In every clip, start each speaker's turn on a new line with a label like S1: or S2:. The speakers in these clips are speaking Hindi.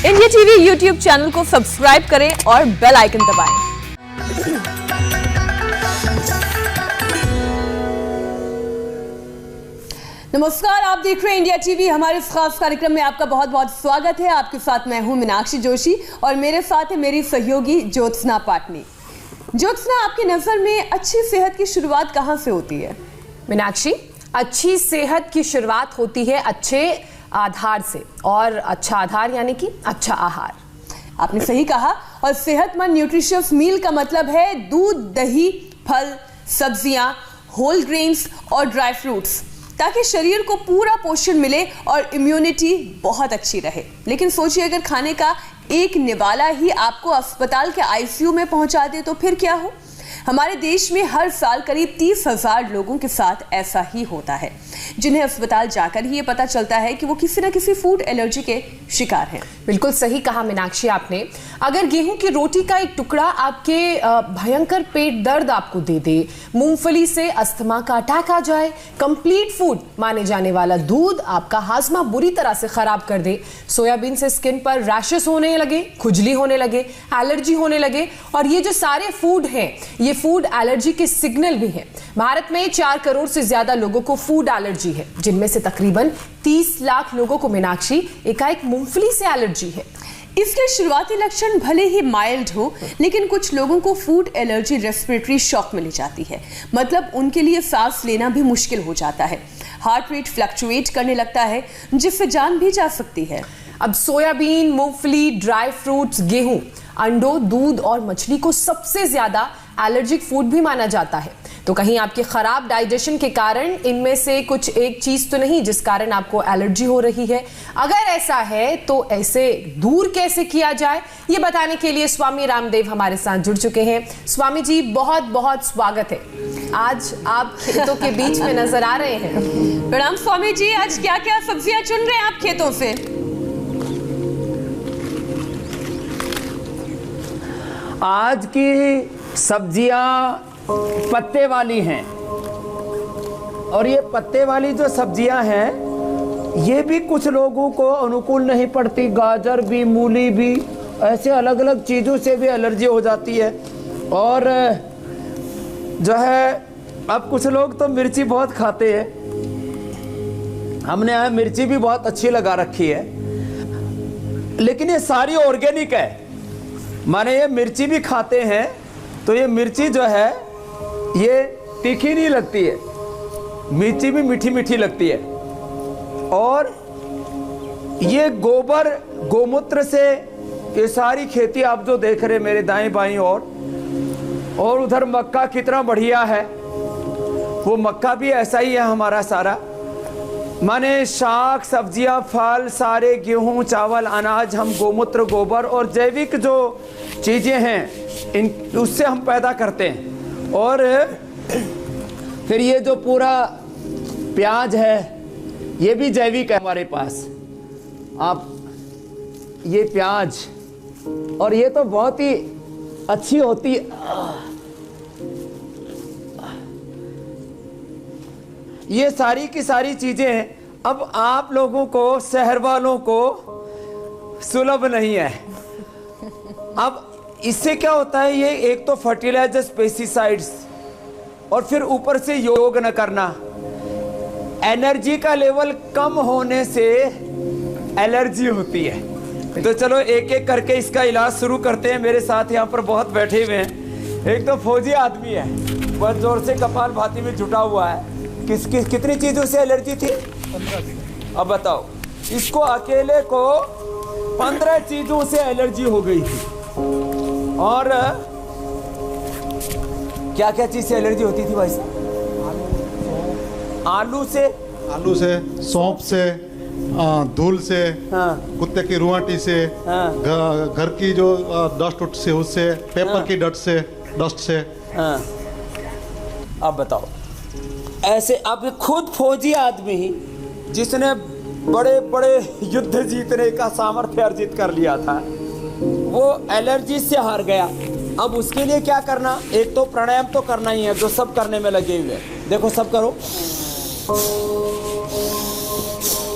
S1: इंडिया टीवी यूट्यूब चैनल को सब्सक्राइब करें और बेल आइकन दबाएं। नमस्कार, आप देख रहे हैं इंडिया टीवी। हमारे इस खास कार्यक्रम में आपका बहुत बहुत स्वागत है। आपके साथ मैं हूं मीनाक्षी जोशी और मेरे साथ है मेरी सहयोगी ज्योत्सना पाटनी। ज्योत्सना, आपकी नजर में अच्छी सेहत की शुरुआत कहां से होती है?
S2: मीनाक्षी, अच्छी सेहत की शुरुआत होती है अच्छे आधार से, और अच्छा आधार यानी कि अच्छा आहार।
S1: आपने सही कहा। और सेहतमंद न्यूट्रिशियस मील का मतलब है दूध, दही, फल, सब्जियां, होल ग्रेन्स और ड्राई फ्रूट्स, ताकि शरीर को पूरा पोषण मिले और इम्यूनिटी बहुत अच्छी रहे। लेकिन सोचिए, अगर खाने का एक निवाला ही आपको अस्पताल के आईसीयू में पहुंचा दे तो फिर क्या हो? हमारे देश में हर साल करीब 30,000 लोगों के साथ ऐसा ही होता है, जिन्हें अस्पताल जाकर ही ये पता चलता है कि वो किसी न किसी फूड एलर्जी के शिकार हैं।
S2: बिल्कुल सही कहा मीनाक्षी आपने। अगर गेहूं की रोटी का एक टुकड़ा आपके भयंकर पेट दर्द आपको दे दे, मूंगफली से अस्थमा का अटैक आ जाए, कंप्लीट फूड माने जाने वाला दूध आपका हाजमा बुरी तरह से खराब कर दे, सोयाबीन से स्किन पर रैशेस होने लगे, खुजली होने लगे, एलर्जी होने लगे, और ये जो सारे फूड हैं ये फूड एलर्जी के सिग्नल भी हैं। भारत में 4 करोड़ से ज्यादा लोगों को फूड एलर्जी है, जिनमें से तकरीबन 30 लाख लोगों को मीनाक्षी एकाएक मूंगफली से एलर्जी है।
S1: इसके शुरुआती लक्षण भले ही माइल्ड हो, लेकिन कुछ लोगों को फूड एलर्जी रेस्पिरेटरी शॉक मिल जाती है। मतलब उनके लिए सांस लेना भी मुश्किल हो जाता है, हार्ट रेट फ्लक्चुएट करने लगता है, जिससे जान भी जा सकती है।
S2: अब सोयाबीन, मूंगफली, ड्राई फ्रूट्स, गेहूं, अंडों, दूध और मछली को सबसे ज्यादा एलर्जिक फूड भी माना जाता है। तो कहीं आपके खराब डाइजेशन के कारण इनमें से कुछ एक चीज तो नहीं जिस कारण आपको एलर्जी हो रही है? अगर ऐसा है तो ऐसे दूर कैसे किया जाए, ये बताने के लिए स्वामी रामदेव हमारे साथ जुड़ चुके हैं। स्वामी जी, बहुत बहुत स्वागत है। आज आप खेतों के बीच में नजर आ रहे हैं।
S1: प्रणाम स्वामी जी। आज क्या क्या सब्जियां चुन रहे हैं आप खेतों से?
S3: आज की सब्जियां पत्ते वाली हैं, और ये पत्ते वाली जो सब्जियां हैं ये भी कुछ लोगों को अनुकूल नहीं पड़ती। गाजर भी, मूली भी, ऐसे अलग अलग चीज़ों से भी एलर्जी हो जाती है। और जो है, अब कुछ लोग तो मिर्ची बहुत खाते हैं। हमने यहाँ मिर्ची भी बहुत अच्छी लगा रखी है, लेकिन ये सारी ऑर्गेनिक है। माने ये मिर्ची भी खाते हैं तो ये मिर्ची जो है ये तीखी नहीं लगती है, मिर्ची भी मीठी मीठी लगती है। और ये गोबर, गोमूत्र से ये सारी खेती आप जो देख रहे हैं मेरे दाएं बाएं और उधर मक्का कितना बढ़िया है, वो मक्का भी ऐसा ही है हमारा सारा। माने शाक, सब्जियां, फल, सारे गेहूं, चावल, अनाज हम गोमूत्र, गोबर और जैविक जो चीज़ें हैं इन उससे हम पैदा करते हैं। और फिर ये जो पूरा प्याज है ये भी जैविक है हमारे पास। आप ये प्याज, और ये तो बहुत ही अच्छी होती है। ये सारी की सारी चीजें अब आप लोगों को, शहर वालों को सुलभ नहीं है। अब इससे क्या होता है, ये एक तो फर्टिलाइजर्स, पेस्टिसाइड्स, और फिर ऊपर से योग न करना, एनर्जी का लेवल कम होने से एलर्जी होती है। तो चलो एक एक करके इसका इलाज शुरू करते हैं। मेरे साथ यहाँ पर बहुत बैठे हुए हैं। एक तो फौजी आदमी है, बहुत जोर से कपाल भाती में जुटा हुआ है। कितनी चीजों से एलर्जी थी? 15। अब बताओ, इसको अकेले को 15 चीजों से एलर्जी हो गई थी। और क्या क्या चीज से एलर्जी होती थी भाई साहब? आलू से,
S4: सौंफ से, धूल से,
S3: हाँ,
S4: कुत्ते की रुआटी से,
S3: हाँ,
S4: घर की जो डस्ट से, उससे, पेपर
S3: हाँ,
S4: की डस्ट से।
S3: हाँ। अब बताओ, ऐसे अब खुद फौजी आदमी जिसने बड़े बड़े युद्ध जीतने का सामर्थ्य अर्जित कर लिया था, वो एलर्जी से हार गया। अब उसके लिए क्या करना? एक तो प्राणायाम तो करना ही है, जो सब करने में लगे हुए। देखो सब करो।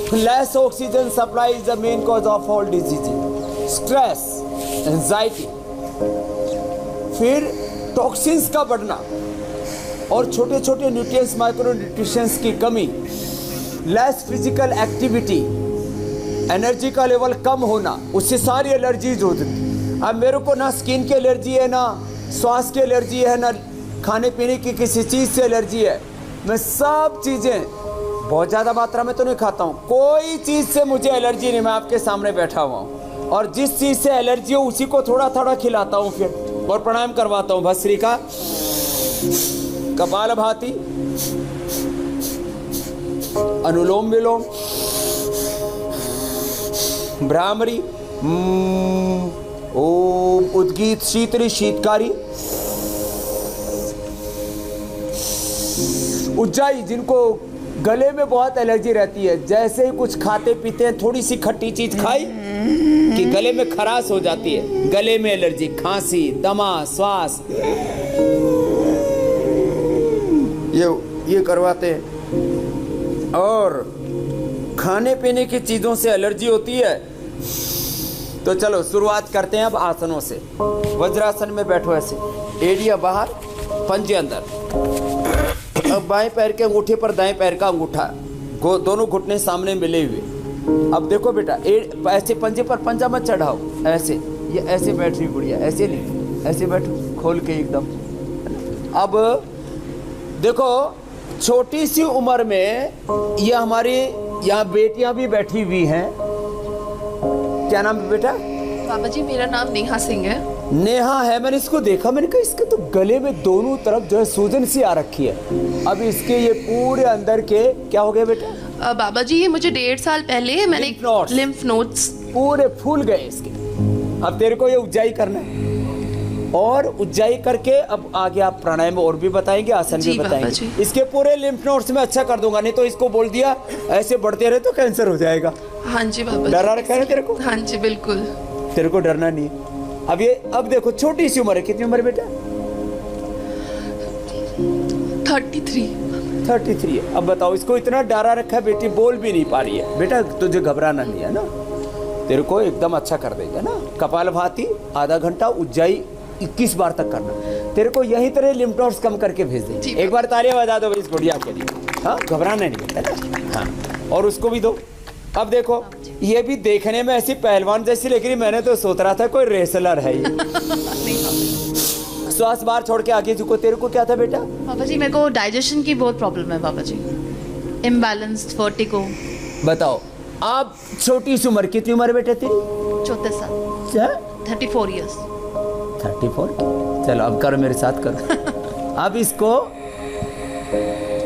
S3: Less oxygen supply is the main cause of all diseases. Stress, anxiety, फिर टॉक्सिन्स का बढ़ना और छोटे छोटे न्यूट्रिएंट्स, माइक्रो न्यूट्रिशंस की कमी, लेस फिजिकल एक्टिविटी, एनर्जी का लेवल कम होना, उससे सारी एलर्जीज होती थी। अब मेरे को ना स्किन की एलर्जी है, ना श्वास की एलर्जी है, ना खाने पीने की किसी चीज़ से एलर्जी है। मैं सब चीज़ें बहुत ज़्यादा मात्रा में तो नहीं खाता हूँ, कोई चीज़ से मुझे एलर्जी नहीं। मैं आपके सामने बैठा हुआ हूँ और जिस चीज़ से एलर्जी हो उसी को थोड़ा थोड़ा खिलाता हूँ फिर और प्राणायाम करवाता हूँ। भस्त्रिका, कपालभाति, अनुलोम विलोम, भ्रामरी, ओम उद्गीत, शीतली, शीतकारी, उज्जाई। जिनको गले में बहुत एलर्जी रहती है, जैसे ही कुछ खाते पीते हैं, थोड़ी सी खट्टी चीज खाई कि गले में खराश हो जाती है, गले में एलर्जी, खांसी, दमा, श्वास, ये करवाते हैं। और खाने पीने की चीजों से एलर्जी होती है। तो चलो शुरुआत करते हैं अब आसनों से। वज्रासन में बैठो ऐसे, एड़िया बाहर, पंजे अंदर। अब बाएं पैर के अंगूठे पर दाएं पैर का अंगूठा, दोनों घुटने सामने मिले हुए। अब देखो बेटा, ऐसे पंजे पर पंजा मत चढ़ाओ, ऐसे, ये ऐसे बैठ रही गुड़िया, ऐसे नहीं, ऐसे बैठो खोल के एकदम। अब देखो, छोटी सी उम्र में ये हमारी यहाँ बेटियां भी बैठी हुई हैं। क्या नाम है बेटा?
S5: बाबा जी, मेरा नाम नेहा सिंह है।
S3: नेहा है, मैंने इसको देखा, मैंने कहा इसके तो गले में दोनों तरफ जो है सूजन सी आ रखी है। अब इसके ये पूरे अंदर के क्या हो गए बेटा?
S5: बाबा जी, ये मुझे 1.5 साल पहले मैंने लिम्फ नोड्स
S3: पूरे फूल गए इसके। अब तेरे को ये उज्जाई करना है और उज्जाई करके अब आगे आप प्राणायाम और भी बताएंगे, आसन भी बताएंगे। इसके पूरे लिम्फ नोड्स में अच्छा कर दूंगा, नहीं तो इसको बोल दिया ऐसे बढ़ते रहे तो कैंसर हो जाएगा।
S5: हाँ जी बाबा।
S3: डरा रखा है तेरे को?
S5: हाँ जी बिल्कुल।
S3: तेरे को डरना नहीं है। अब देखो, छोटी सी उम्र है, कितनी उम्र है बेटा? 33 है। अब बताओ, इसको इतना डरा रखा है, बेटी बोल भी नहीं पा रही है। बेटा तुझे घबराना नहीं है ना, तेरे को एकदम अच्छा कर देगा ना। कपालभाति आधा घंटा, उज्जाई 21 बार तक करना। तेरे को यही तरह लिम्फ नोड्स कम करके भेज दे। एक बार तालियां बजा दो इस गुड़िया के लिए। हाँ, घबराना नहीं है ना। हाँ, और उसको भी दो। अब देखो, ये भी देखने में ऐसी पहलवान जैसी लग रही, मैंने तो सोच रहा था कोई रेसलर है ये। श्वास बाहर छोड़ के आगे झुको। तेरे को क्या था बेटा?
S5: बाबा जी, मेरे को डाइजेशन की बहुत प्रॉब्लम है बाबा जी, इम्बैलेंस्ड, वर्टिगो।
S3: बताओ, आप छोटी सी उम्र, कितनी उम्र बेटे तेरी?
S5: 34 साल।
S3: क्या?
S5: 34 ईयर्स।
S3: 34? चलो अब करो, मेरे साथ करो। अब इसको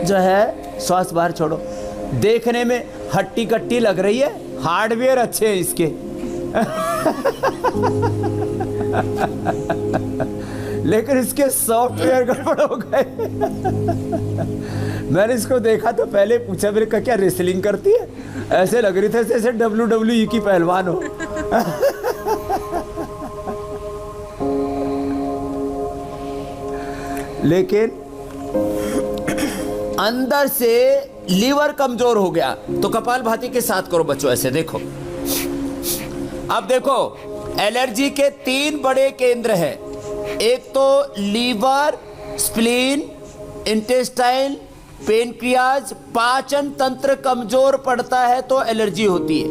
S3: जो है श्वास बाहर छोड़ो। देखने में हट्टी कट्टी लग रही है, हार्डवेयर अच्छे हैं इसके। लेकिन इसके सॉफ्टवेयर गड़बड़ हो गए। मैंने इसको देखा तो पहले पूछा, मेरे का क्या रेसलिंग करती है? ऐसे लग रही थी जैसे WWE की पहलवान हो। लेकिन अंदर से लीवर कमजोर हो गया। तो कपालभाति के साथ करो बच्चों, ऐसे देखो। अब देखो, एलर्जी के 3 बड़े केंद्र हैं। एक तो लीवर, स्प्लीन, इंटेस्टाइन, पेनक्रियाज, पाचन तंत्र कमजोर पड़ता है तो एलर्जी होती है।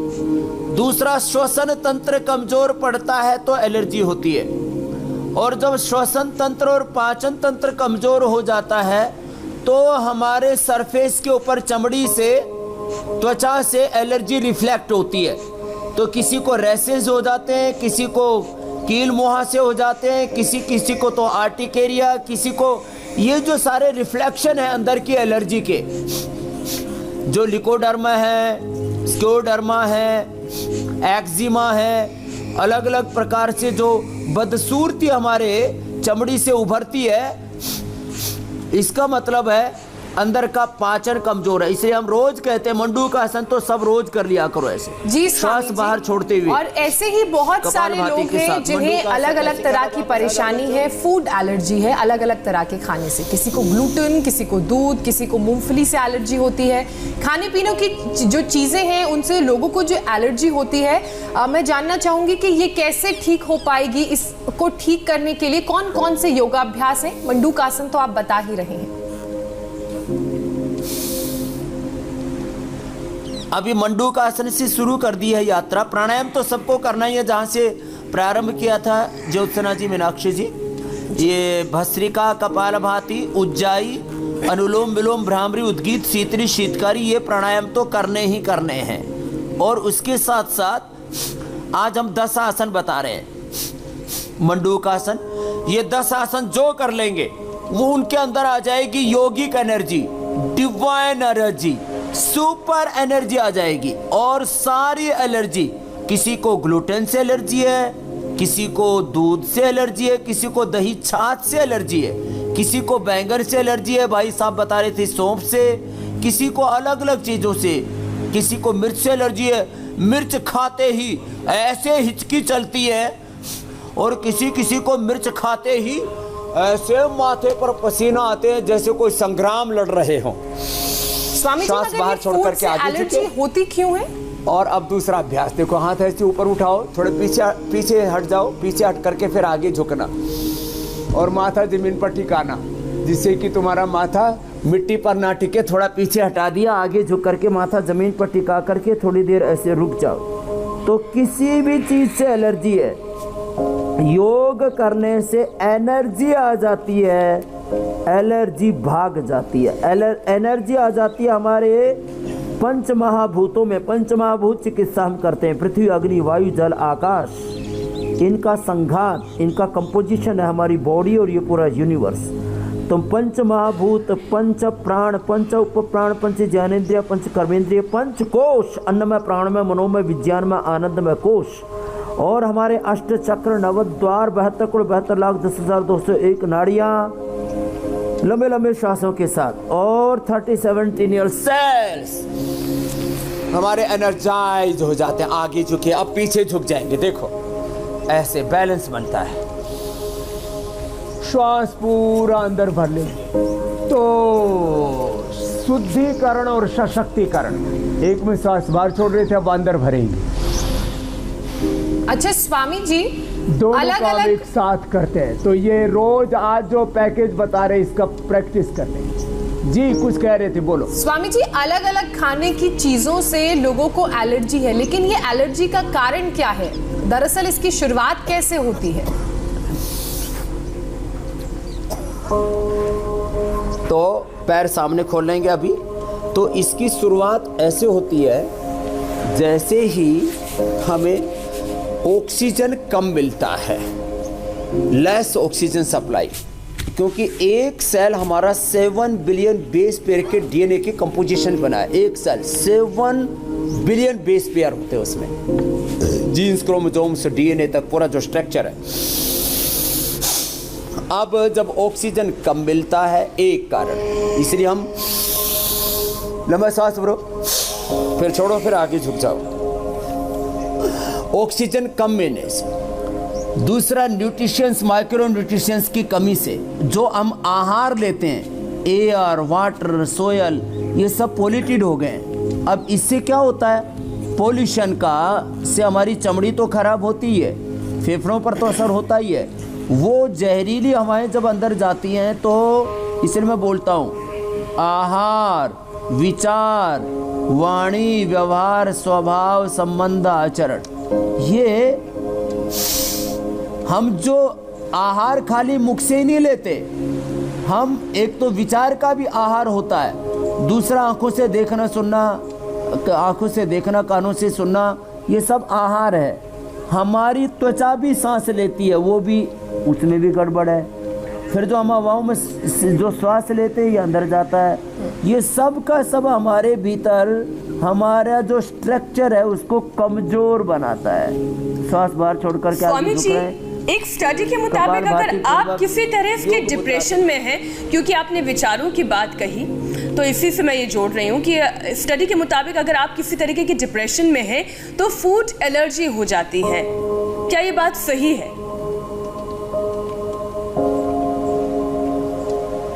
S3: दूसरा, श्वसन तंत्र कमजोर पड़ता है तो एलर्जी होती है। और जब श्वसन तंत्र और पाचन तंत्र कमजोर हो जाता है तो हमारे सरफेस के ऊपर चमड़ी से, त्वचा से एलर्जी रिफ्लेक्ट होती है। तो किसी को रैसेज हो जाते हैं, किसी को कील मुहासे हो जाते हैं, किसी को तो आर्टिकेरिया, किसी को, ये जो सारे रिफ्लेक्शन है अंदर की एलर्जी के, जो लिकोडर्मा है, स्क्लेरोडर्मा है, एक्जिमा है, अलग अलग प्रकार से जो बदसूरती हमारे चमड़ी से उभरती है, इसका मतलब है अंदर का पाचन कमजोर है, इसलिए हम रोज कहते हैं मंडूकासन तो सब रोज कर लिया करो ऐसे,
S2: जी
S3: श्वास बाहर छोड़ते हुए।
S2: और ऐसे ही बहुत सारे लोग हैं जिन्हें अलग अलग तरह की परेशानी है, फूड एलर्जी है अलग अलग तरह के खाने से। किसी को ग्लूटेन, किसी को दूध, किसी को मूंगफली से एलर्जी होती है। खाने पीने की जो चीजें हैं उनसे लोगों को जो एलर्जी होती है, मैं जानना चाहूंगी कि ये कैसे ठीक हो पाएगी। इसको ठीक करने के लिए कौन कौन से योगाभ्यास हैं? मंडूकासन तो आप बता ही रहे हैं।
S3: अभी मंडूकासन से शुरू कर दी है यात्रा। प्राणायाम तो सबको करना ही है, जहाँ से प्रारंभ किया था ज्योत्सना जी, मीनाक्षी जी, ये भस्त्रिका, कपालभाति, उज्जाई, अनुलोम विलोम, भ्रामरी, उद्गीत, शीतली, शीतकारी, ये प्राणायाम तो करने ही करने हैं। और उसके साथ साथ आज हम 10 आसन बता रहे हैं मंडूकासन। ये 10 आसन जो कर लेंगे वो उनके अंदर आ जाएगी yogic energy, divine energy, super energy आ जाएगी। और सारी एलर्जी, किसी को ग्लूटेन से एलर्जी है, किसी को दूध से एलर्जी है, किसी को दही छाछ से एलर्जी है, किसी को बैंगन से एलर्जी है, भाई साहब बता रहे थे सौंफ से, किसी को अलग अलग चीज़ों से, किसी को मिर्च से एलर्जी है, मिर्च खाते ही ऐसे हिचकी चलती है, और किसी किसी को मिर्च खाते ही ऐसे माथे पर पसीना आते हैं जैसे कोई संग्राम लड़ रहे हों।
S2: स्वामी जी, मगर ये फूड से एलर्जी होती क्यों है?
S3: और अब दूसरा अभ्यास देखो, हाथ ऐसे ऊपर उठाओ, थोड़े पीछे हट जाओ, पीछे हट करके फिर आगे झुकना और माथा जमीन पर टिकाना, जिससे कि तुम्हारा माथा मिट्टी पर ना टिके। थोड़ा पीछे हटा दिया, आगे झुक करके माथा जमीन पर टिका करके थोड़ी देर ऐसे रुक जाओ। तो किसी भी चीज से एलर्जी है, योग करने से एनर्जी आ जाती है, एलर्जी भाग जाती है, एनर्जी आ जाती है। हमारे पंच महाभूतों में, पंच महाभूत चिकित्सा हम करते हैं, पृथ्वी, अग्नि, वायु, जल, आकाश, इनका संघात, इनका कंपोजिशन है हमारी बॉडी और ये पूरा यूनिवर्स। तो पंच महाभूत, पंच प्राण, पंच उप प्राण, पंच ज्ञानेन्द्रिय, पंच कर्मेंद्रिय, पंच कोश, अन्नमय, प्राणमय, मनोमय, विज्ञानमय, आनंदमय कोश, और हमारे अष्ट चक्र, नवद्वार, 72 करोड़ 72 लाख 10,201 नाड़ियाँ लंबे लंबे श्वासों के साथ, और 37 टीनियल सेल्स हमारे एनर्जाइज हो जाते हैं। आगे झुके, अब पीछे झुक जाएंगे, देखो ऐसे बैलेंस बनता है। श्वास पूरा अंदर भर ले तो शुद्धिकरण और सशक्तिकरण। एक में श्वास बाहर छोड़ रहे थे, अब अंदर भरेंगे।
S2: अच्छा स्वामी जी,
S3: दोनों
S2: अलग
S3: काम
S2: अलग
S3: एक साथ करते हैं, तो ये रोज आज जो पैकेज बता रहे इसका प्रैक्टिस करते हैं। जी कुछ कह रहे थे, बोलो।
S2: स्वामी जी, अलग अलग खाने की चीजों से लोगों को एलर्जी है, लेकिन ये एलर्जी का कारण क्या है? दरअसल इसकी शुरुआत कैसे होती है?
S3: तो पैर सामने खोल लेंगे अभी। तो इसकी शुरुआत ऐसे होती है, जैसे ही हमें ऑक्सीजन कम मिलता है, लेस ऑक्सीजन सप्लाई, क्योंकि एक सेल हमारा 7 बिलियन बेस पेयर के डीएनए की कंपोजिशन बना है। एक सेल 7 बिलियन बेस पेयर होते हैं उसमें, जीन्स, क्रोमोसोम्स, डीएनए तक पूरा जो स्ट्रक्चर है। अब जब ऑक्सीजन कम मिलता है, एक कारण, इसलिए हम लंबा सांस भरो, फिर छोड़ो, फिर आगे झुक जाओ। ऑक्सीजन कम मिलने से। दूसरा, न्यूट्रिशंस, माइक्रो न्यूट्रिशंस की कमी से जो हम आहार लेते हैं, एयर, वाटर, सोयल, ये सब पॉल्यूटेड हो गए। अब इससे क्या होता है, पोल्यूशन का से हमारी चमड़ी तो खराब होती है, फेफड़ों पर तो असर होता ही है। वो जहरीली हवाएं जब अंदर जाती हैं, तो इसलिए मैं बोलता हूँ, आहार, विचार, वाणी, व्यवहार, स्वभाव, संबंध, आचरण, ये हम जो आहार खाली मुख से ही नहीं लेते, हम एक तो विचार का भी आहार होता है, दूसरा आंखों से देखना सुनना, आंखों से देखना, कानों से सुनना, ये सब आहार है। हमारी त्वचा भी सांस लेती है, वो भी, उसमें भी गड़बड़ है। फिर जो हम हवाओं में जो श्वास लेते हैं ये अंदर जाता है। ये सब का सब हमारे भीतर हमारा जो स्ट्रक्चर है उसको कमजोर बनाता है। श्वास बाहर छोड़कर के आगे झुक रहे हैं।
S1: एक स्टडी के मुताबिक अगर आप किसी तरह के डिप्रेशन में हैं, क्योंकि आपने विचारों की बात कही, तो इसी से मैं ये जोड़ रही हूँ कि स्टडी के मुताबिक अगर आप किसी तरीके की डिप्रेशन में हैं तो फूड एलर्जी हो जाती है। क्या ये बात सही है?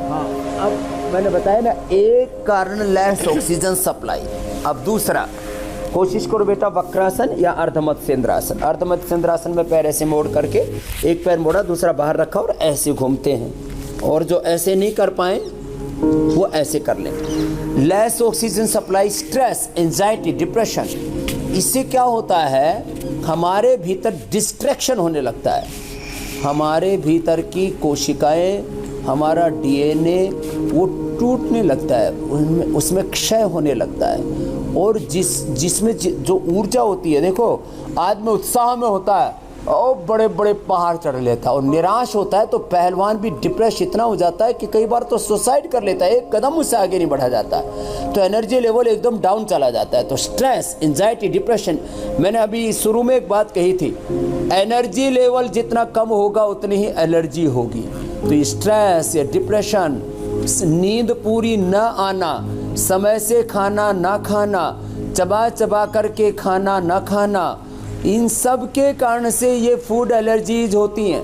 S3: हाँ, अब मैंने बताया ना, एक कारण लेस ऑक्सीजन सप्लाई। अब दूसरा, कोशिश करो बेटा वक्रासन या अर्धमत्स्येंद्रासन। अर्धमत्स्येंद्रासन में पैर ऐसे मोड़ करके, एक पैर मोड़ा दूसरा बाहर रखा और ऐसे घूमते हैं, और जो ऐसे नहीं कर पाए वो ऐसे कर लें। Less oxygen supply, stress, anxiety, depression, इससे क्या होता है, हमारे भीतर डिस्ट्रैक्शन होने लगता है। हमारे भीतर की कोशिकाएं, हमारा डीएनए वो टूटने लगता है, उसमें क्षय होने लगता है, और जिसमें जो ऊर्जा होती है, देखो आदमी उत्साह में होता है और बड़े बड़े पहाड़ चढ़ लेता है, और निराश होता है तो पहलवान भी डिप्रेस इतना हो जाता है कि कई बार तो सुसाइड कर लेता है, एक कदम उससे आगे नहीं बढ़ा जाता, तो एनर्जी लेवल एकदम डाउन चला जाता है। तो स्ट्रेस, एंजाइटी, डिप्रेशन, मैंने अभी शुरू में एक बात कही थी, एनर्जी लेवल जितना कम होगा उतनी ही एलर्जी होगी। तो स्ट्रेस या डिप्रेशन, नींद पूरी न आना, समय से खाना ना खाना, चबा चबा करके खाना ना खाना, इन सब के कारण से ये फूड एलर्जीज होती हैं।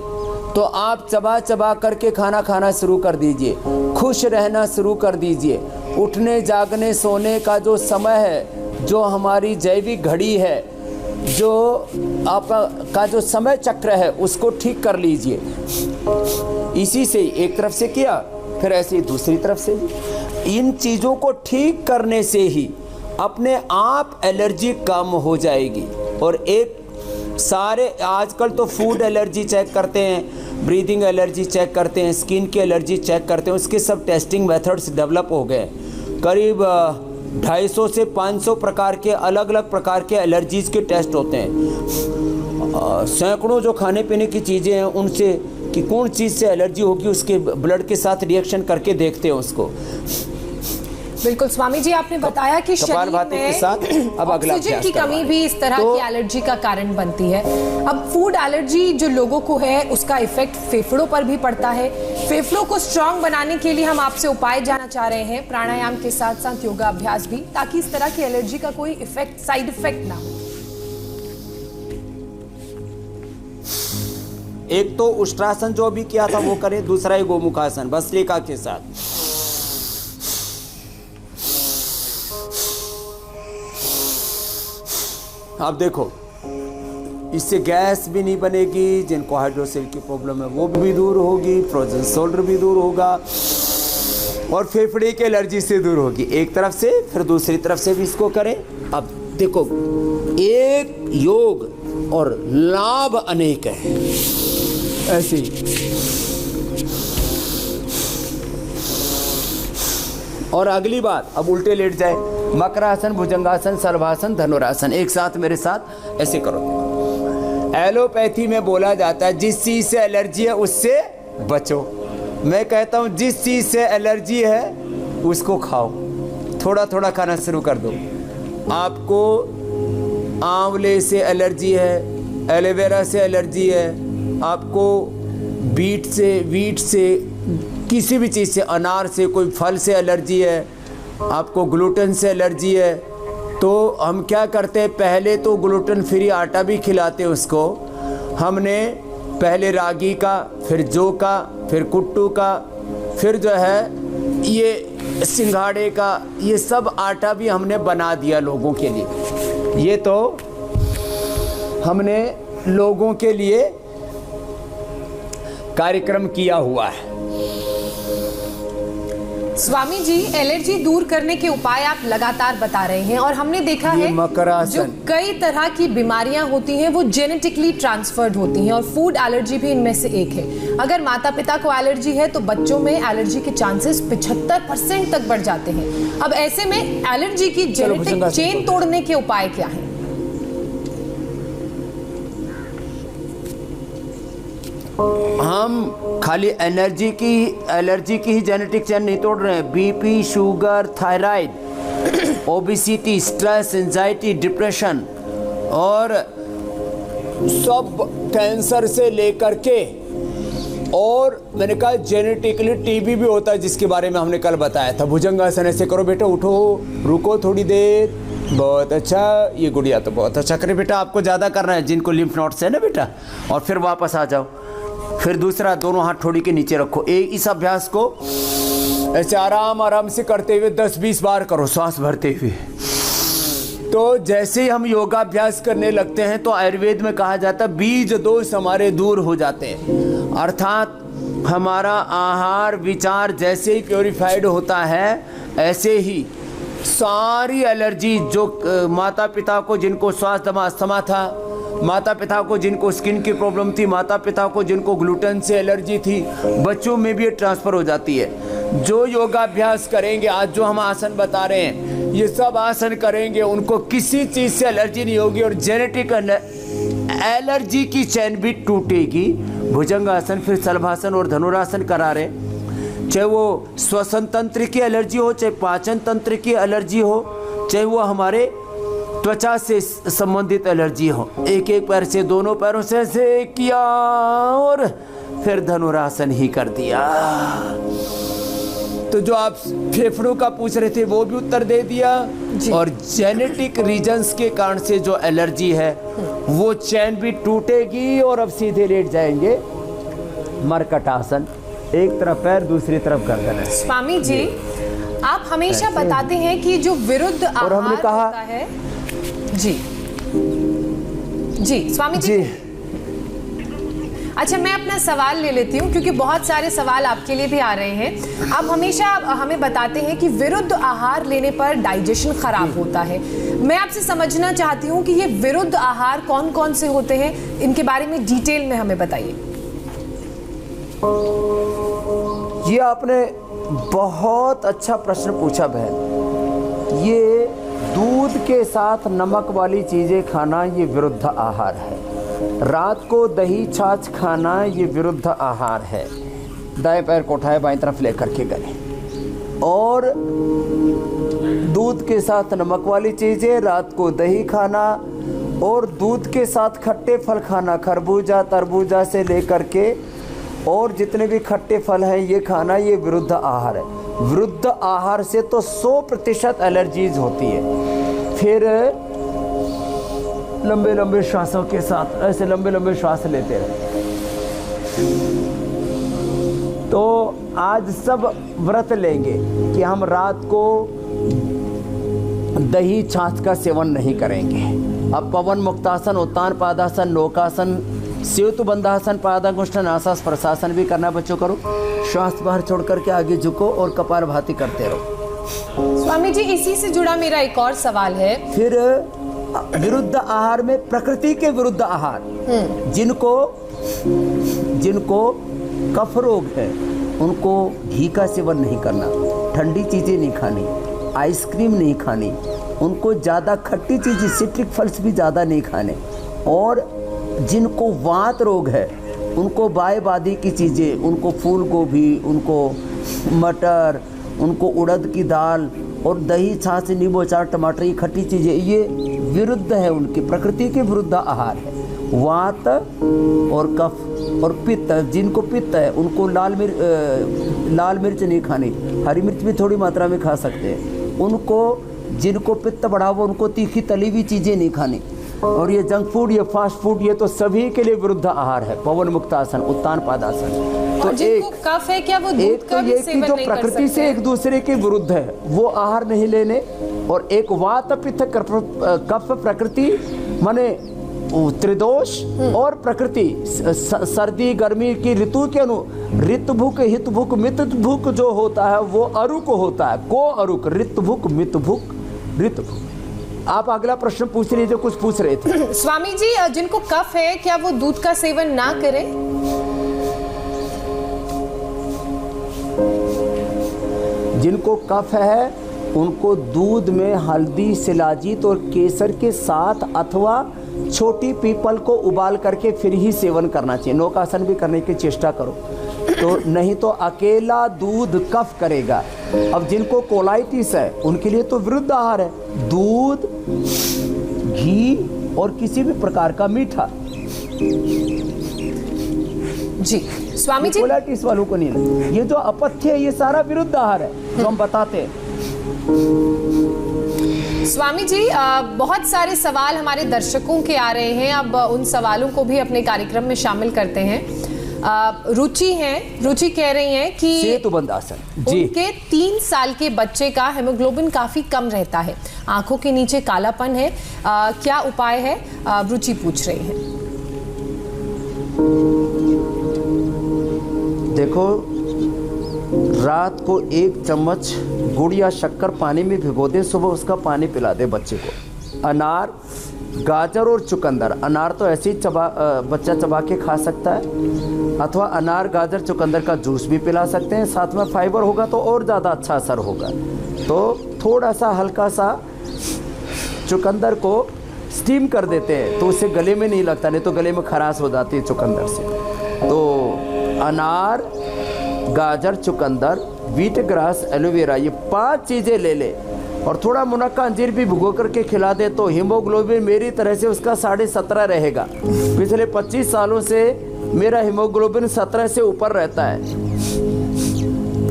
S3: तो आप चबा चबा करके खाना खाना शुरू कर दीजिए, खुश रहना शुरू कर दीजिए, उठने जागने सोने का जो समय है, जो हमारी जैविक घड़ी है, जो आपका जो समय चक्र है, उसको ठीक कर लीजिए। इसी से एक तरफ से किया, फिर ऐसे ही दूसरी तरफ से भी। इन चीज़ों को ठीक करने से ही अपने आप एलर्जी कम हो जाएगी। और एक सारे आजकल तो फूड एलर्जी चेक करते हैं, ब्रीदिंग एलर्जी चेक करते हैं, स्किन की एलर्जी चेक करते हैं, उसके सब टेस्टिंग मेथड्स डेवलप हो गए। करीब 250 से 500 प्रकार के अलग अलग प्रकार के एलर्जीज के टेस्ट होते हैं। सैकड़ों जो खाने पीने की चीज़ें हैं उनसे कि कौन चीज़ से एलर्जी होगी, उसके ब्लड के साथ रिएक्शन करके देखते हैं उसको।
S2: बिल्कुल स्वामी जी, आपने बताया कि शरीर में
S3: के साथ अब अगला
S2: ऑक्सीजन की कमी भी इस तरह की एलर्जी का कारण बनती है। अब फूड एलर्जी जो लोगों को है उसका इफेक्ट फेफड़ों पर भी पड़ता है। फेफड़ों को स्ट्रांग बनाने के लिए हम आपसे उपाय जानना चाह रहे हैं, प्राणायाम के साथ साथ योगा अभ्यास भी, ताकि इस तरह की एलर्जी का कोई इफेक्ट, साइड इफेक्ट ना हो।
S3: एक तो उष्ट्रासन जो अभी किया था वो करें, दूसरा है गोमुखासन भस्त्रिका के साथ। अब देखो, इससे गैस भी नहीं बनेगी, जिनको हाइड्रोसेल की प्रॉब्लम है वो भी दूर होगी, फ्रोजन शोल्डर भी दूर होगा, और फेफड़े की एलर्जी से दूर होगी। एक तरफ से फिर दूसरी तरफ से भी इसको करें। अब देखो, एक योग और लाभ अनेक है। ऐसे और अगली बात, अब उल्टे लेट जाए, मकरासन, भुजंगासन, सर्वासन, धनुरासन, एक साथ मेरे साथ ऐसे करो। एलोपैथी में बोला जाता है जिस चीज से एलर्जी है उससे बचो। मैं कहता हूं जिस चीज से एलर्जी है उसको खाओ, थोड़ा थोड़ा खाना शुरू कर दो। आपको आंवले से एलर्जी है, एलोवेरा से एलर्जी है, आपको बीट से किसी भी चीज़ से, अनार से, कोई फल से एलर्जी है, आपको ग्लूटेन से एलर्जी है, तो हम क्या करते हैं, पहले तो ग्लूटेन फ्री आटा भी खिलाते हैं उसको। हमने पहले रागी का, फिर जौ का, फिर कुट्टू का, फिर जो है ये सिंघाड़े का, ये सब आटा भी हमने बना दिया लोगों के लिए। ये तो हमने लोगों के लिए कार्यक्रम किया हुआ है।
S2: स्वामी जी, एलर्जी दूर करने के उपाय आप लगातार बता रहे हैं, और हमने देखा है जो कई तरह की बीमारियां होती हैं वो जेनेटिकली ट्रांसफर्ड होती हैं, और फूड एलर्जी भी इनमें से एक है। अगर माता पिता को एलर्जी है तो बच्चों में एलर्जी के चांसेस 75% तक बढ़ जाते हैं। अब ऐसे में एलर्जी की जेनेटिक चेन तोड़ने के उपाय क्या हैं?
S3: हम खाली एलर्जी की ही जेनेटिक चेन नहीं तोड़ रहे हैं। BP, sugar, thyroid, obesity, stress, anxiety, depression, और सब कैंसर से लेकर के और मैंने कहा जेनेटिकली टीबी भी होता है, जिसके बारे में हमने कल बताया था। भुजंगासन ऐसे करो बेटा, उठो, रुको थोड़ी देर, बहुत अच्छा। ये गुड़िया तो बहुत अच्छा करे बेटा, आपको ज़्यादा करना है जिनको लिम्फ नोड्स है ना बेटा, और फिर वापस आ जाओ। फिर दूसरा, दोनों हाथ ठोड़ी के नीचे रखो। इस अभ्यास को ऐसे आराम आराम से करते हुए 10-20 बार करो, सांस भरते हुए। तो जैसे ही हम योगाभ्यास करने लगते हैं तो आयुर्वेद में कहा जाता है बीज दोष हमारे दूर हो जाते हैं। अर्थात हमारा आहार विचार जैसे ही प्योरीफाइड होता है, ऐसे ही सारी एलर्जी जो माता पिता को जिनको श्वास दमा अस्थमा था, माता पिता को जिनको स्किन की प्रॉब्लम थी, माता पिता को जिनको ग्लूटेन से एलर्जी थी, बच्चों में भी ट्रांसफ़र हो जाती है। जो योगाभ्यास करेंगे, आज जो हम आसन बता रहे हैं, ये सब आसन करेंगे, उनको किसी चीज़ से एलर्जी नहीं होगी और जेनेटिक एलर्जी की चैन भी टूटेगी। भुजंगासन, फिर शलभासन और धनुरासन करा रहे, चाहे वो श्वसन तंत्र की एलर्जी हो, चाहे पाचन तंत्र की एलर्जी हो, चाहे वो हमारे त्वचा से संबंधित एलर्जी हो। एक एक पैर से, दोनों पैरों से ऐसे किया और फिर धनुरासन ही कर दिया। तो जो आप फेफड़ों का पूछ रहे थे वो भी उत्तर दे दिया, और जेनेटिक रीजन्स के कारण से जो एलर्जी है वो चैन भी टूटेगी और अब सीधे लेट जाएंगे मरकटासन, एक तरफ पैर दूसरी तरफ गर्दन है।
S2: स्वामी जी, आप हमेशा बताते हैं कि जो विरुद्ध आहार
S3: हमने कहा
S2: होता है, जी जी स्वामी जी, अच्छा मैं अपना सवाल ले लेती हूँ क्योंकि बहुत सारे सवाल आपके लिए भी आ रहे हैं। आप हमेशा हमें बताते हैं कि विरुद्ध आहार लेने पर डाइजेशन खराब होता है। मैं आपसे समझना चाहती हूँ कि ये विरुद्ध आहार कौन कौन से होते हैं, इनके बारे में डिटेल में हमें बताइए।
S3: ये आपने बहुत अच्छा प्रश्न पूछा बहन। ये दूध के साथ नमक वाली चीज़ें खाना ये विरुद्ध आहार है। रात को दही छाछ खाना ये विरुद्ध आहार है। दाएं पैर को उठाए बाएं तरफ लेकर के गए, और दूध के साथ नमक वाली चीज़ें, रात को दही खाना और दूध के साथ खट्टे फल खाना, खरबूजा तरबूजा से लेकर के और जितने भी खट्टे फल हैं ये खाना, ये विरुद्ध आहार है। विरुद्ध आहार से तो 100% एलर्जीज होती है। फिर लंबे लंबे श्वासों के साथ ऐसे लंबे लंबे श्वास लेते रहे। तो आज सब व्रत लेंगे कि हम रात को दही छाछ का सेवन नहीं करेंगे। अब पवन मुक्तासन, उत्तान पादासन, नौकासन, सेतु बंधासन, पादांगुष्ठन, आसास प्रशासन भी करना बच्चों करो। श्वास बाहर छोड़ करके आगे झुको और कपालभाति करते रहो।
S2: स्वामी जी, इसी से जुड़ा मेरा एक और सवाल है।
S3: फिर विरुद्ध आहार में प्रकृति के विरुद्ध आहार, जिनको कफ रोग है उनको घी का सेवन नहीं करना, ठंडी चीज़ें नहीं खानी, आइसक्रीम नहीं खानी, उनको ज़्यादा खट्टी चीज़ें, सिट्रिक फल्स भी ज़्यादा नहीं खाने, और जिनको वात रोग है उनको बाय बादी की चीज़ें, उनको फूल गोभी, उनको मटर, उनको उड़द की दाल और दही छाछ नींबू अचार टमाटर, ये खट्टी चीज़ें, ये विरुद्ध है, उनकी प्रकृति के विरुद्ध आहार है। वात और कफ और पित्त, जिनको पित्त है उनको लाल मिर्च नहीं खानी, हरी मिर्च भी थोड़ी मात्रा में खा सकते हैं। उनको जिनको पित्त बढ़ा हुआ उनको तीखी तली हुई चीज़ें नहीं खानी। और ये जंक फूड, ये फास्ट फूड, ये तो सभी के लिए विरुद्ध आहार है। पवन मुक्तासन, उत्तान पादासन।
S2: तो जिनको कफ है क्या वो दूध का भी सेवन नहीं कर सकते? जो प्रकृति से एक दूसरे के विरुद्ध है वो आहार नहीं लेने, और एक वात पित्त कफ प्रकृति माने त्रिदोष और प्रकृति सर्दी गर्मी की ऋतु के ऋतभुक हितभुक मितभुक जो होता है वो अरुक होता है। को अरुक, ऋतभुक मितभुक ऋतभुक। आप अगला प्रश्न पूछ लीजिए, कुछ पूछ रहे थे। स्वामी जी, जिनको कफ है क्या वो दूध का सेवन ना करें?
S3: जिनको कफ है उनको दूध में हल्दी, शिलाजीत और केसर के साथ अथवा छोटी पीपल को उबाल करके फिर ही सेवन करना चाहिए। नौकासन भी करने की चेष्टा करो, तो नहीं तो अकेला दूध कफ करेगा। अब जिनको कोलाइटिस है उनके लिए तो विरुद्ध आहार है, दूध, घी और किसी भी प्रकार का मीठा।
S2: जी स्वामी जी,
S3: कोलाइटिस वालों को नहीं लगता। ये जो अपथ्य है ये सारा विरुद्ध आहार है जो हम बताते हैं।
S2: स्वामी जी, बहुत सारे सवाल हमारे दर्शकों के आ रहे हैं, अब उन सवालों को भी अपने कार्यक्रम में शामिल करते हैं। रुचि कह रही हैं कि
S3: सेतुबंध आसन जी,
S2: उनके 3 साल के बच्चे का हेमोग्लोबिन काफी कम रहता है, आंखों के नीचे कालापन है, क्या उपाय है? रुचि पूछ रही है।
S3: देखो, रात को 1 चम्मच गुड़ या शक्कर पानी में भिगो दे, सुबह उसका पानी पिला दे बच्चे को। अनार, गाजर और चुकंदर, अनार तो ऐसे ही बच्चा चबा के खा सकता है, अथवा अनार गाजर चुकंदर का जूस भी पिला सकते हैं। साथ में फाइबर होगा तो और ज़्यादा अच्छा असर होगा। तो थोड़ा सा हल्का सा चुकंदर को स्टीम कर देते हैं तो उससे गले में नहीं लगता, नहीं तो गले में खराश हो जाती है चुकंदर से। तो अनार, गाजर, चुकंदर, व्हीट ग्रास, एलोवेरा, ये 5 चीज़ें ले ले और थोड़ा मुनक्का अंजीर भी भिगो करके खिला दे तो हीमोग्लोबिन मेरी तरह से उसका 17.5 रहेगा। पिछले 25 सालों से मेरा हीमोग्लोबिन 17 से ऊपर रहता है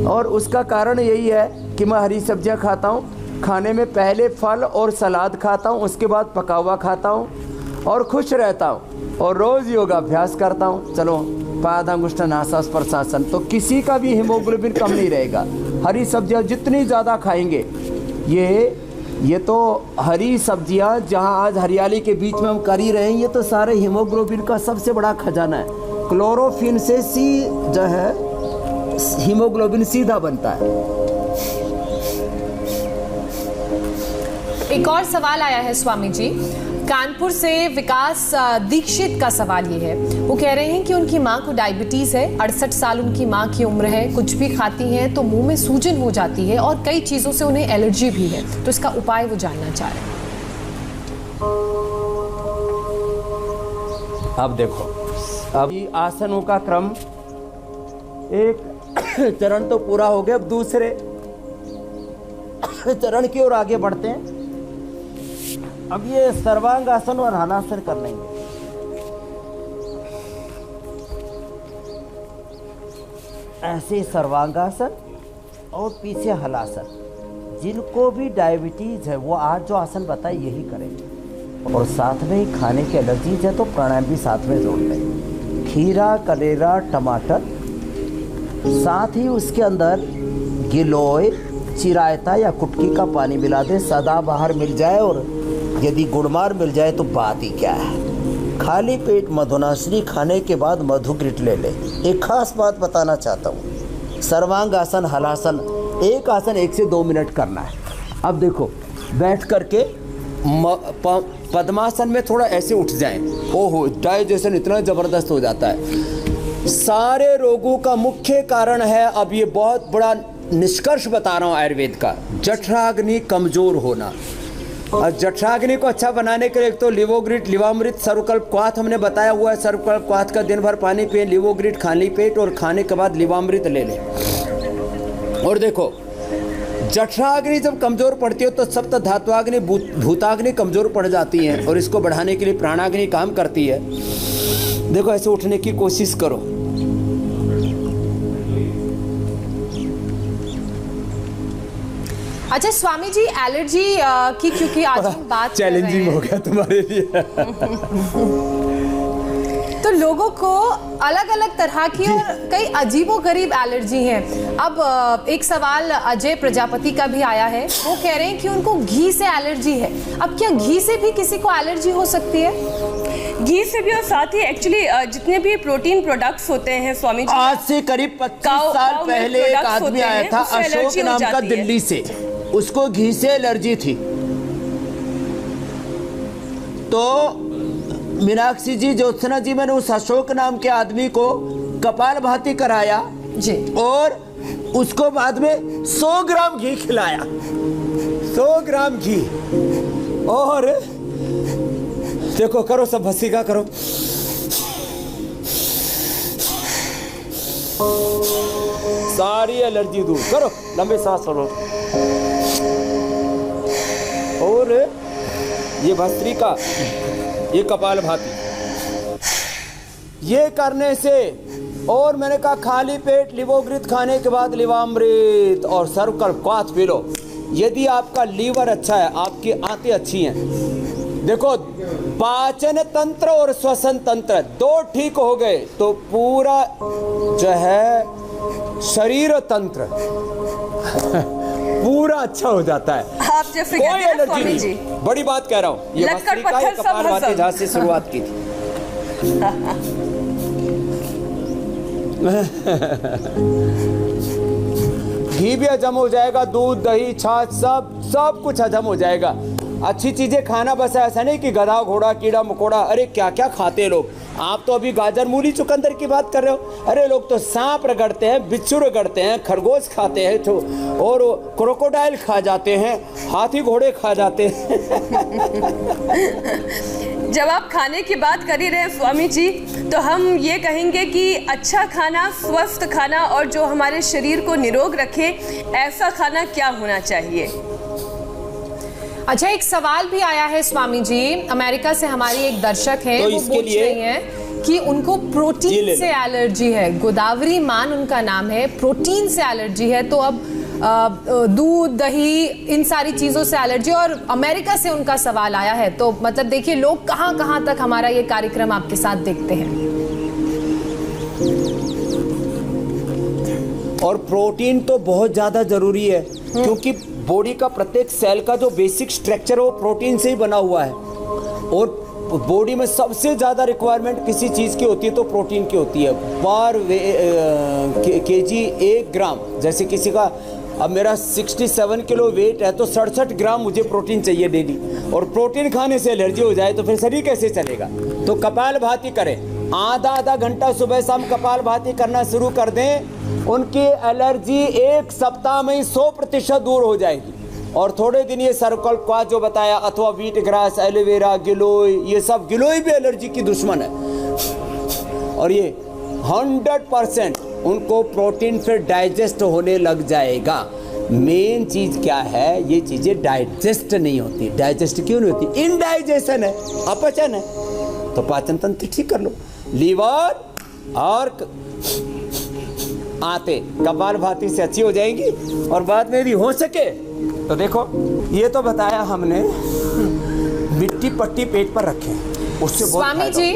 S3: और उसका कारण यही है कि मैं हरी सब्जियां खाता हूँ। खाने में पहले फल और सलाद खाता हूँ, उसके बाद पका हुआ खाता हूँ और खुश रहता हूँ और रोज़ योगाभ्यास करता हूँ। चलो, पादांगुष्ठ नासा स्पर्शासन, तो किसी का भी हीमोग्लोबिन कम नहीं रहेगा। हरी सब्जियां जितनी ज़्यादा खाएंगे, ये तो हरी सब्जियां जहां आज हरियाली के बीच में हम कर ही रहे हैं, ये तो सारे हीमोग्लोबिन का सबसे बड़ा खजाना है। क्लोरोफिन से जो है हीमोग्लोबिन सीधा बनता है।
S2: एक और सवाल आया है स्वामी जी, कानपुर से विकास दीक्षित का सवाल ये है, वो कह रहे हैं कि उनकी माँ को डायबिटीज है, 68 साल उनकी माँ की उम्र है, कुछ भी खाती हैं तो मुंह में सूजन हो जाती है और कई चीजों से उन्हें एलर्जी भी है, तो इसका उपाय वो जानना चाह रहे हैं।
S3: अब देखो, अब आसनों का क्रम, एक चरण तो पूरा हो गया, अब दूसरे चरण की ओर आगे बढ़ते हैं। अब ये सर्वांग आसन और हलासन कर लेंगे। ऐसे सर्वांगासन और पीछे हलासन। जिनको भी डायबिटीज है वो आज जो आसन बताए यही करेंगे और साथ में ही खाने की एलर्जीज है तो प्राणायाम भी साथ में जोड़ लें। खीरा, कलेरा, टमाटर, साथ ही उसके अंदर गिलोय, चिरायता या कुटकी का पानी मिला दें। सदाबहार मिल जाए और यदि गुड़मार मिल जाए तो बात ही क्या है। खाली पेट मधुनाशनी खाने के बाद मधुग्रिट ले ले। एक खास बात बताना चाहता हूँ, सर्वांग आसन, हलासन, एक आसन 1 से 2 मिनट करना है। अब देखो, बैठ करके पद्मासन में थोड़ा ऐसे उठ जाएं। ओहो, डाइजेशन इतना ज़बरदस्त हो जाता है। सारे रोगों का मुख्य कारण है, अब ये बहुत बड़ा निष्कर्ष बता रहा हूँ आयुर्वेद का, जठराग्नि कमज़ोर होना। और जठराग्नि को अच्छा बनाने के लिए एक तो लिवोग्रिट, लिवामृत, सर्वकल्प क्वाथ हमने बताया हुआ है। सर्वकल्प क्वाथ का दिन भर पानी पिए, लिवोग्रिट खाली पेट और खाने के बाद लिवामृत ले लें। और देखो, जठराग्नि जब कमज़ोर पड़ती है तो सप्त धात्वाग्नि, भूताग्नि कमज़ोर पड़ जाती हैं और इसको बढ़ाने के लिए प्राणाग्नि काम करती है। देखो, ऐसे उठने की कोशिश करो।
S2: अच्छा स्वामी जी, एलर्जी की क्योंकि आज हम बात
S3: चैलेंजिंग हो गया तुम्हारे लिए।
S2: तो लोगों को अलग अलग तरह की और कई अजीबोगरीब एलर्जी हैं। अब एक सवाल अजय प्रजापति का भी आया है, वो कह रहे हैं कि उनको घी से एलर्जी है। अब क्या घी से भी किसी को एलर्जी हो सकती है?
S1: घी से भी और साथ ही एक्चुअली जितने भी प्रोटीन प्रोडक्ट्स होते हैं स्वामी जी,
S3: आज से करीब 25 साल पहले एक आदमी आया था अशोक नाम का, दिल्ली से, उसको घी से एलर्जी थी। तो मीनाक्षी जी, ज्योत्सना जी, मैंने उस अशोक नाम के आदमी को कपालभाति कराया
S2: जी
S3: और उसको बाद में 100 ग्राम घी खिलाया। 100 ग्राम घी। और देखो, करो सब भस्त्रिका करो। सारी एलर्जी दूर करो, लंबे सांस लो। और ये भस्त्रिका, ये कपालभाति, ये करने से और मैंने कहा खाली पेट लिवोग्रित खाने के बाद लिवामृत और सर्वकल क्वाथ पी लो। यदि आपका लीवर अच्छा है, आपकी आंतें अच्छी हैं, देखो पाचन तंत्र और श्वसन तंत्र दो ठीक हो गए तो पूरा जो है शरीर तंत्र पूरा अच्छा हो जाता है।
S1: आप जैसे
S3: कोई एलर्जी नहीं। बड़ी बात कह रहा हूँ, ये भस्त्रिका ये कपालभाति जहाँ से शुरुआत की थी। घी भी हजम हो जाएगा, दूध दही छाछ सब कुछ हजम हो जाएगा। अच्छी चीजें खाना, बस ऐसा नहीं कि गधा घोड़ा कीड़ा मकोड़ा, अरे क्या क्या खाते हैं लोग। आप तो अभी गाजर मूली चुकंदर की बात कर रहे हो, अरे लोग तो सांप रगड़ते हैं, बिच्छू रगड़ते हैं, खरगोश खाते हैं तो, और क्रोकोडाइल खा जाते हैं, हाथी घोड़े खा जाते हैं।
S1: जब आप खाने की बात कर ही रहे हैं स्वामी जी, तो हम ये कहेंगे कि अच्छा खाना, स्वस्थ खाना और जो हमारे शरीर को निरोग रखे, ऐसा खाना क्या होना चाहिए?
S2: अच्छा, एक सवाल भी आया है स्वामी जी, अमेरिका से हमारी एक दर्शक है,
S3: तो
S2: वो पूछ रही हैं कि उनको प्रोटीन से एलर्जी है। गोदावरी मान उनका नाम है, प्रोटीन से एलर्जी है, तो अब दूध दही इन सारी चीजों से एलर्जी, और अमेरिका से उनका सवाल आया है। तो मतलब देखिए लोग कहां कहां तक हमारा ये कार्यक्रम आपके साथ देखते हैं।
S3: और प्रोटीन तो बहुत ज्यादा जरूरी है, क्योंकि बॉडी का प्रत्येक सेल का जो बेसिक स्ट्रक्चर है वो प्रोटीन से ही बना हुआ है। और बॉडी में सबसे ज़्यादा रिक्वायरमेंट किसी चीज़ की होती है तो प्रोटीन की होती है। पर केजी 1 ग्राम, जैसे किसी का अब मेरा 67 किलो वेट है तो 67 ग्राम मुझे प्रोटीन चाहिए डेली, और प्रोटीन खाने से एलर्जी हो जाए तो फिर शरीर कैसे चलेगा। तो कपालभाति करें, आधा घंटा सुबह शाम कपालभाति करना शुरू कर दें, उनकी एलर्जी 1 सप्ताह में ही 100% दूर हो जाएगी। और थोड़े दिन ये सर्कल क्वाथ जो बताया, अथवा व्हीट ग्रास, एलोवेरा, गिलोय, ये सब, गिलोय भी एलर्जी की दुश्मन है। और ये 100% उनको प्रोटीन फिर डाइजेस्ट होने लग जाएगा। मेन चीज क्या है, ये चीजें डाइजेस्ट नहीं होती। डाइजेस्ट क्यों नहीं होती? इनडाइजेशन है, अपचन है। तो पाचन तंत्र ठीक कर लो, लीवर और आते कपालभाति से अच्छी हो जाएंगी। और बाद में भी हो सके तो देखो, ये तो बताया हमने, मिट्टी पट्टी पेट पर रखें, उससे बहुत
S2: स्वामी जी,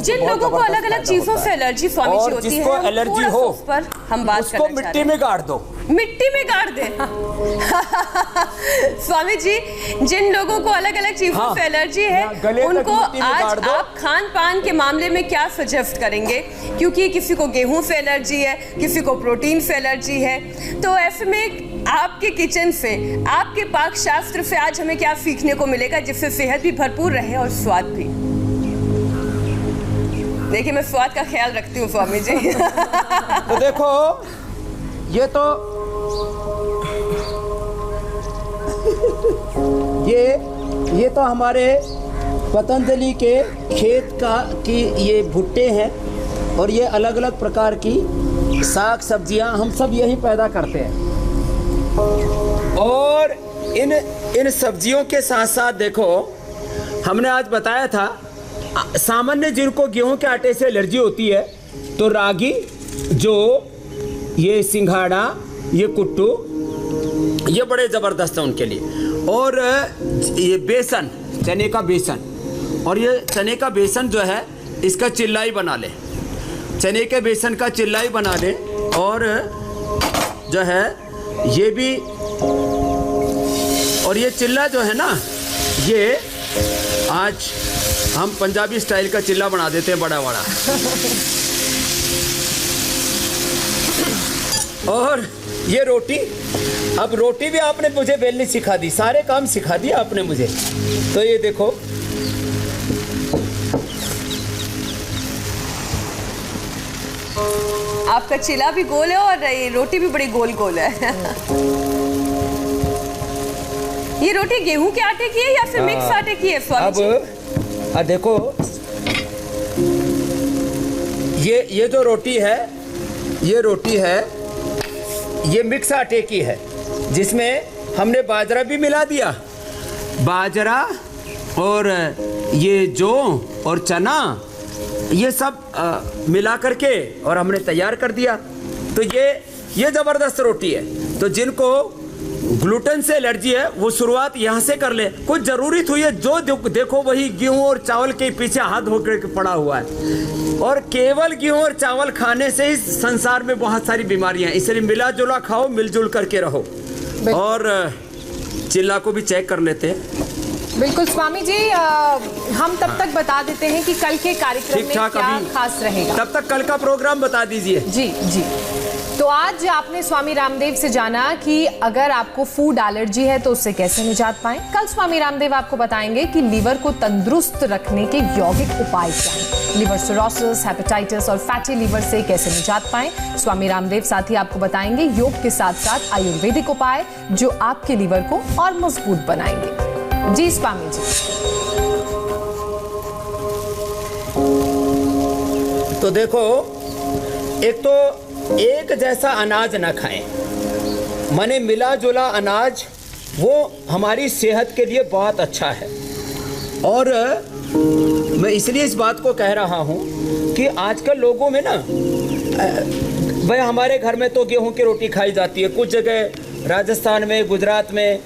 S1: जिन लोगों को अलग अलग चीजों से एलर्जी स्वामी जी होती है,
S3: जिसको एलर्जी हो
S1: उस पर हम बात
S3: उसको मिट्टी में गाड़ दो,
S1: मिट्टी में गाड़ दे। स्वामी जी, जिन लोगों को अलग अलग चीजों से एलर्जी है, उनको आज आप खान पान के मामले में क्या सजेस्ट करेंगे? क्योंकि किसी को गेहूं से एलर्जी है, किसी को प्रोटीन से एलर्जी है, तो ऐसे में आपके किचन से, आपके पाक शास्त्र से आज हमें क्या सीखने को मिलेगा जिससे सेहत भी भरपूर रहे और स्वाद भी? देखिए, मैं स्वाद का ख्याल रखती हूँ स्वामी जी।
S3: तो देखो, ये तो ये तो हमारे पतंजलि के खेत की ये भुट्टे हैं, और ये अलग अलग प्रकार की साग सब्जियां हम सब यही पैदा करते हैं। और इन सब्जियों के साथ साथ देखो, हमने आज बताया था, सामान्य जिनको गेहूं के आटे से एलर्जी होती है तो रागी, जो ये सिंघाड़ा, ये कुट्टू, ये बड़े ज़बरदस्त हैं उनके लिए। और ये बेसन, चने का बेसन, और ये चने का बेसन जो है इसका चिल्लाई बना ले, चने के बेसन का चिल्लाई बना ले। और जो है ये भी, और ये चिल्ला जो है ना, ये आज हम पंजाबी स्टाइल का चिल्ला बना देते हैं, बड़ा बड़ा। और ये रोटी, अब रोटी भी आपने मुझे बेलनी सिखा दी, सारे काम सिखा दिए आपने मुझे। तो ये देखो,
S1: आपका चिल्ला भी गोल है और ये रोटी भी बड़ी गोल गोल है। ये रोटी गेहूं के आटे की है या फिर मिक्स आटे की है स्वामी जी?
S3: अब देखो, ये जो रोटी है, ये रोटी है, ये मिक्स आटे की है, जिसमें हमने बाजरा भी मिला दिया, बाजरा और ये जौ और चना ये सब मिला करके और हमने तैयार कर दिया। तो ये ज़बरदस्त रोटी है। तो जिनको ग्लूटेन से एलर्जी है वो शुरुआत यहाँ से कर ले। कुछ ज़रूरी थी है, जो देखो वही गेहूं और चावल के पीछे हाथ धोकर के पड़ा हुआ है। और केवल गेहूं और चावल खाने से ही संसार में बहुत सारी बीमारियां हैं। इसलिए मिला जुला खाओ, मिलजुल करके रहो। और चिल्ला को भी चेक कर लेते हैं।
S2: बिल्कुल स्वामी जी, हम तब तक बता देते हैं कि कल के कार्यक्रम में क्या खास रहेगा।
S3: तब तक कल का प्रोग्राम बता दीजिए।
S2: जी जी। तो आज आपने स्वामी रामदेव से जाना कि अगर आपको फूड एलर्जी है तो उससे कैसे निजात पाएं। कल स्वामी रामदेव आपको बताएंगे कि लीवर को तंदुरुस्त रखने के यौगिक उपाय क्या हैं। लिवर सिरोसिस, हेपेटाइटिस और फैटी लीवर से कैसे निजात पाएं। स्वामी रामदेव साथ ही आपको बताएंगे योग के साथ साथ आयुर्वेदिक उपाय जो आपके लीवर को और मजबूत बनाएंगे। जी स्वामी जी।
S3: तो देखो, एक तो एक जैसा अनाज ना खाएं। माने मिला जुला अनाज वो हमारी सेहत के लिए बहुत अच्छा है। और मैं इसलिए इस बात को कह रहा हूँ कि आजकल लोगों में ना, भाई हमारे घर में तो गेहूं की रोटी खाई जाती है। कुछ जगह राजस्थान में, गुजरात में,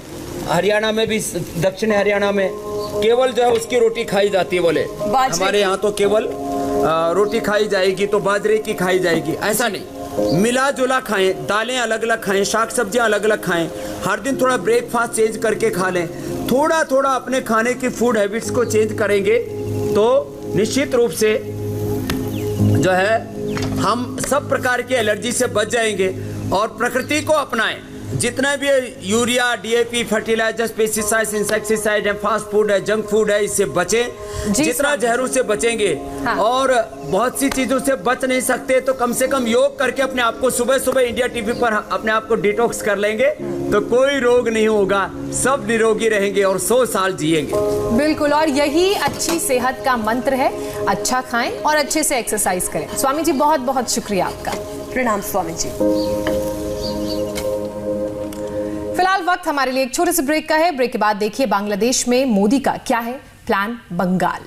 S3: हरियाणा में भी, दक्षिण हरियाणा में केवल जो है उसकी रोटी खाई जाती है। बोले हमारे यहाँ तो केवल रोटी खाई जाएगी तो बाजरे की खाई जाएगी, ऐसा नहीं। मिला जुला खाएं, दालें अलग अलग खाएं, शाक सब्जियां अलग अलग खाएं। हर दिन थोड़ा ब्रेकफास्ट चेंज करके खा लें। थोड़ा थोड़ा अपने खाने की फूड हैबिट्स को चेंज करेंगे तो निश्चित रूप से जो है हम सब प्रकार की एलर्जी से बच जाएंगे। और प्रकृति को अपनाएं। जितना भी urea, DAP, fertiliser, pesticides, insecticide है, फास्ट फूड है, जंक फूड है, इससे बचें। जितना जहरों से बचेंगे। हाँ। और बहुत सी चीजों से बच नहीं सकते तो कम से कम योग करके अपने आप को सुबह सुबह इंडिया टीवी पर अपने आप को डिटॉक्स कर लेंगे तो कोई रोग नहीं होगा, सब निरोगी रहेंगे और 100 साल जिएंगे।
S2: बिल्कुल, और यही अच्छी सेहत का मंत्र है। अच्छा खाएं और अच्छे से एक्सरसाइज करें। स्वामी जी बहुत बहुत शुक्रिया आपका।
S1: प्रणाम स्वामी जी।
S2: फिलहाल वक्त हमारे लिए एक छोटे से ब्रेक का है। ब्रेक के बाद देखिए बांग्लादेश में मोदी का क्या है प्लान बंगाल।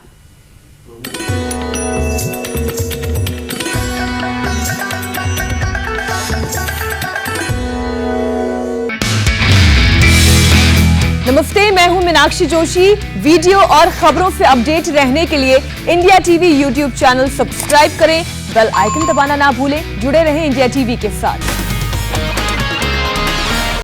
S1: नमस्ते, मैं हूं मीनाक्षी जोशी। वीडियो और खबरों से अपडेट रहने के लिए India TV YouTube channel subscribe करें, बेल आइकन दबाना ना भूलें। जुड़े रहें इंडिया टीवी के साथ।